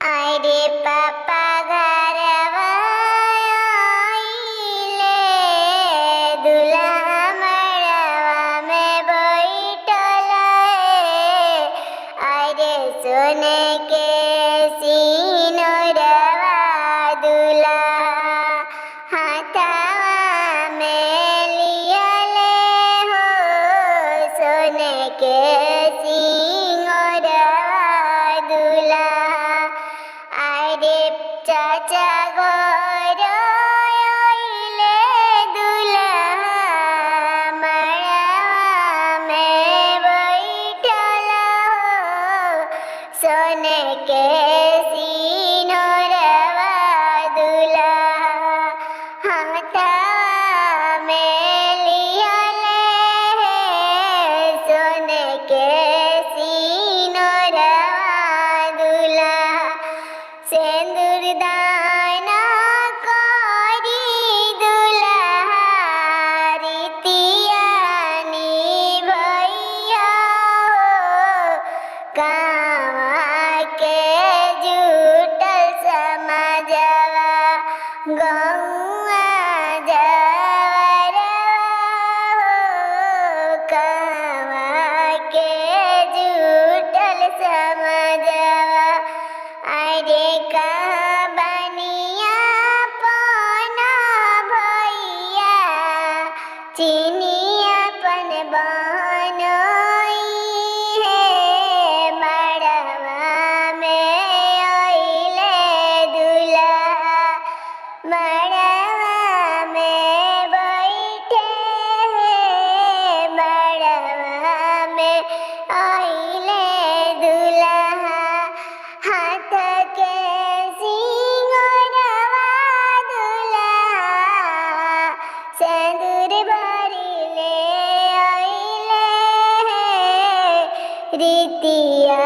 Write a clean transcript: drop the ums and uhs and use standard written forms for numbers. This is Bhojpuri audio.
अरे पापा घरवा आइले, दूल्हा मड़वा में बैठल है। अरे सोने के सिनुरवा दूल्हा हाथवा में लियले हो। सोने के सिंगरवा दूल्हा अरे चाचा घर आइले, दूल्हा मड़वा में बैठल हो। सोने के सिनुरवा दूल्हा हाथवा में लियले है। सोने के सिनुरवा दूल्हा सिंदूर दाना करी दूल्हा रीतिया निभैया हो। गाँव के जुटल समाजवा गौआ जवरवा हो। गाँव के जुटल समाजवा अरे कहाँ बनिया पना भैया, चिनिया पन बनई है। मड़वा में आइले दूल्हा, मड़वा में बैठे हैं। मड़वा में आइले दूल्हा हाथ के सिंगरवा दूल्हा सिंदूर भरी ले आइले है। रीतिया